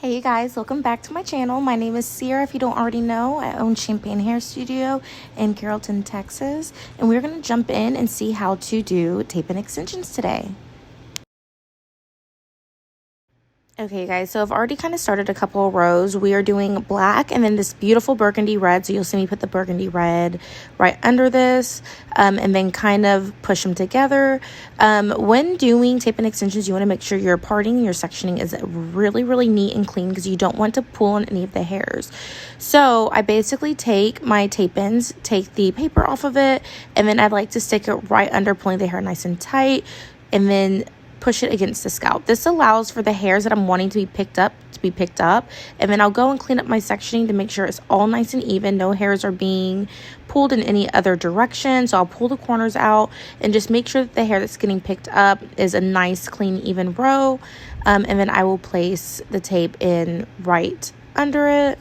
Hey guys, welcome back to my channel. My name is Sierra. If you don't already know, I own Champagne Hair Studio in Carrollton, Texas. And we're going to jump in and see how to do tape and extensions today. Okay guys, so I've already kind of started a couple of rows. We are doing black and then this beautiful burgundy red. So you'll see me put the burgundy red right under this and then kind of push them together. When doing tape and extensions, you want to make sure your parting, your sectioning is really neat and clean because you don't want to pull on any of the hairs. So I basically take my tape ends, take the paper off of it, and then I'd like to stick it right under, pulling the hair nice and tight, and then push it against the scalp. This allows for the hairs that I'm wanting to be picked up, and then I'll go and clean up my sectioning to make sure it's all nice and even. No hairs are being pulled in any other direction. So I'll pull the corners out and just make sure that the hair that's getting picked up is a nice, clean, even row. And then I will place the tape in right under it.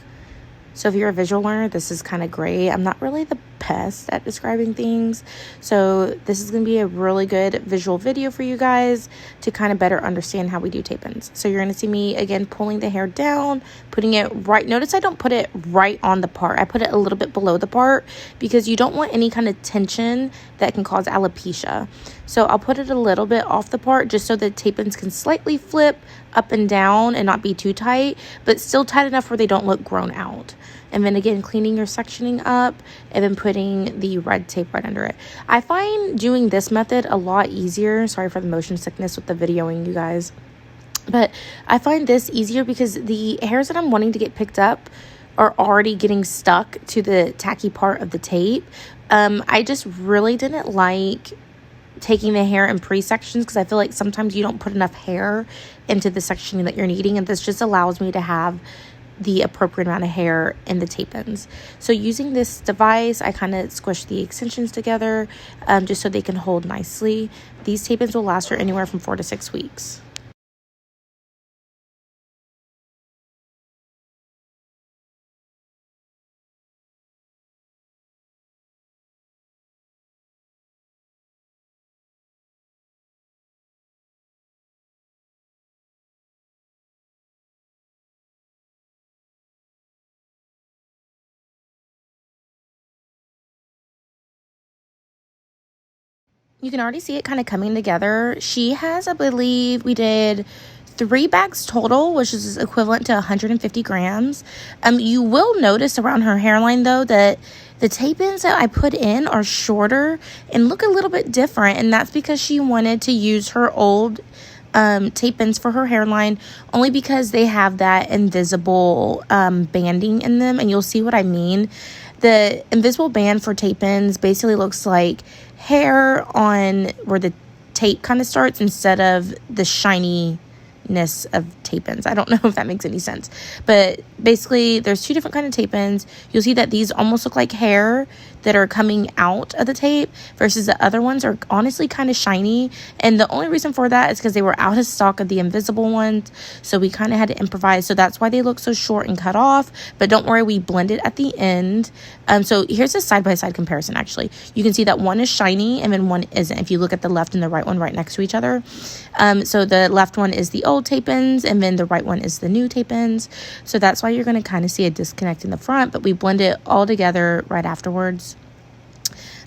So if you're a visual learner, this is kind of great. I'm not really the best at describing things, so this is going to be a really good visual video for you guys to kind of better understand how we do tape ends. So you're going to see me again pulling the hair down, putting it right. Notice I don't put it right on the part. I put it a little bit below the part because you don't want any kind of tension that can cause alopecia. So I'll put it a little bit off the part just so the tape ends can slightly flip up and down and not be too tight, but still tight enough where they don't look grown out. And then again, cleaning your sectioning up and then putting the red tape right under it. I find doing this method a lot easier. Sorry for the motion sickness with the videoing, you guys. But I find this easier because the hairs that I'm wanting to get picked up are already getting stuck to the tacky part of the tape. I just really didn't like taking the hair in pre-sections because I feel like sometimes you don't put enough hair into the sectioning that you're needing, and this just allows me to have the appropriate amount of hair in the tape ends. So using this device, I kind of squish the extensions together just so they can hold nicely. These tape ends will last for anywhere from 4 to 6 weeks. You can already see it kind of coming together. She has, I believe we did 3 bags total, which is equivalent to 150 grams. You will notice around her hairline though that the tape ends that I put in are shorter and look a little bit different, and that's because she wanted to use her old tape ends for her hairline only because they have that invisible banding in them, and you'll see what I mean. The invisible band for tape ends basically looks like hair on where the tape kind of starts instead of the shininess of tape ends. I don't know if that makes any sense, but basically there's 2 different kind of tape ends. You'll see that these almost look like hair that are coming out of the tape versus the other ones are honestly kind of shiny, and the only reason for that is because they were out of stock of the invisible ones, so we kind of had to improvise. So that's why they look so short and cut off, but don't worry, we blend it at the end. So here's a side-by-side comparison. Actually, you can see that one is shiny and then one isn't if you look at the left and the right one right next to each other. So the left one is the old tape ends and then the right one is the new tape ends, so that's why you're going to kind of see a disconnect in the front, but we blend it all together right afterwards.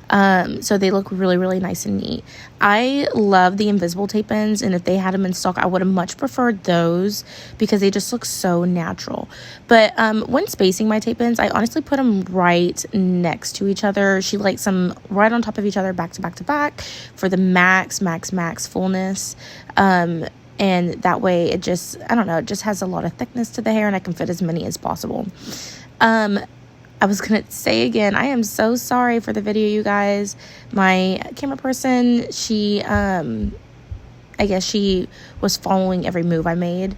So they look really nice and neat. I love the invisible tape ends, and if they had them in stock, I would have much preferred those because they just look so natural. But when spacing my tape ends, I honestly put them right next to each other. She likes them right on top of each other, back to back for the max fullness. And that way it just, I don't know, it just has a lot of thickness to the hair, and I can fit as many as possible. I was going to say again, I am so sorry for the video, you guys. My camera person, she, I guess she was following every move I made.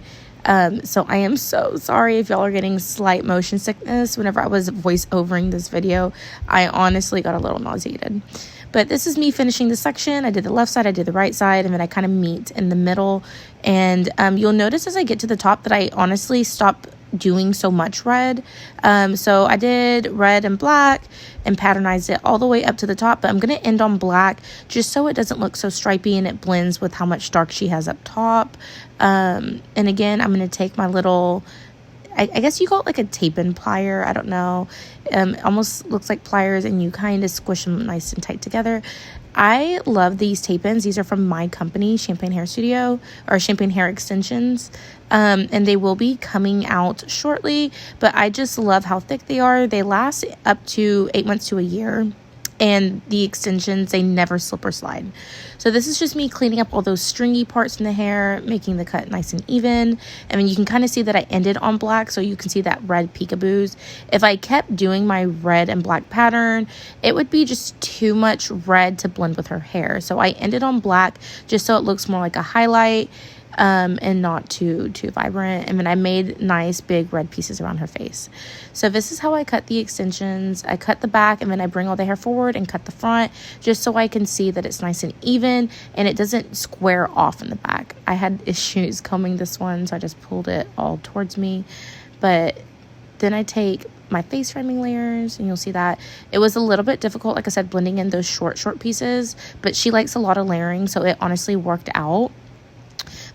So I am so sorry if y'all are getting slight motion sickness. Whenever I was voice-overing this video, I honestly got a little nauseated. But this is me finishing the section. I did the left side, I did the right side, and then I kind of meet in the middle. And you'll notice as I get to the top that I honestly stop doing so much red. So I did red and black and patternized it all the way up to the top, but I'm going to end on black just so it doesn't look so stripy and it blends with how much dark she has up top. And again, I'm going to take my little I guess you call it like a tape-in plier. I don't know. It almost looks like pliers, and you kind of squish them nice and tight together. I love these tape-ins. These are from my company, Champagne Hair Studio, or Champagne Hair Extensions. And they will be coming out shortly, but I just love how thick they are. They last up to 8 months to a year. And the extensions, they never slip or slide. So this is just me cleaning up all those stringy parts in the hair, making the cut nice and even. I mean, you can kind of see that I ended on black, so you can see that red peekaboos. If I kept doing my red and black pattern, it would be just too much red to blend with her hair. So I ended on black just so it looks more like a highlight. And not too vibrant. And then I made nice big red pieces around her face. So this is how I cut the extensions. I cut the back, and then I bring all the hair forward and cut the front just so I can see that it's nice and even and it doesn't square off in the back. I had issues combing this one, so I just pulled it all towards me. But then I take my face framing layers, and you'll see that it was a little bit difficult, like I said, blending in those short pieces, but she likes a lot of layering, so it honestly worked out.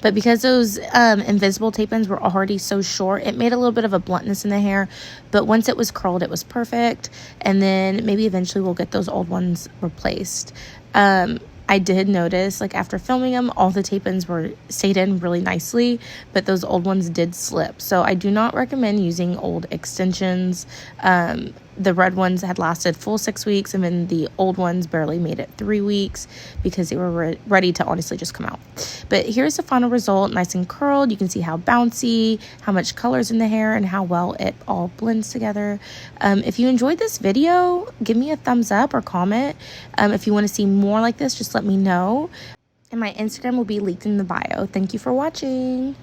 But because those invisible tape-ins were already so short, it made a little bit of a bluntness in the hair. But once it was curled, it was perfect. And then maybe eventually we'll get those old ones replaced. I did notice, like after filming them, all the tape-ins stayed in really nicely, but those old ones did slip. So I do not recommend using old extensions. The red ones had lasted full 6 weeks, and then the old ones barely made it 3 weeks because they were ready to honestly just come out. But here's the final result, nice and curled. You can see how bouncy, how much color's in the hair, and how well it all blends together. If you enjoyed this video, give me a thumbs up or comment. If you want to see more like this, just let me know. And my Instagram will be linked in the bio. Thank you for watching.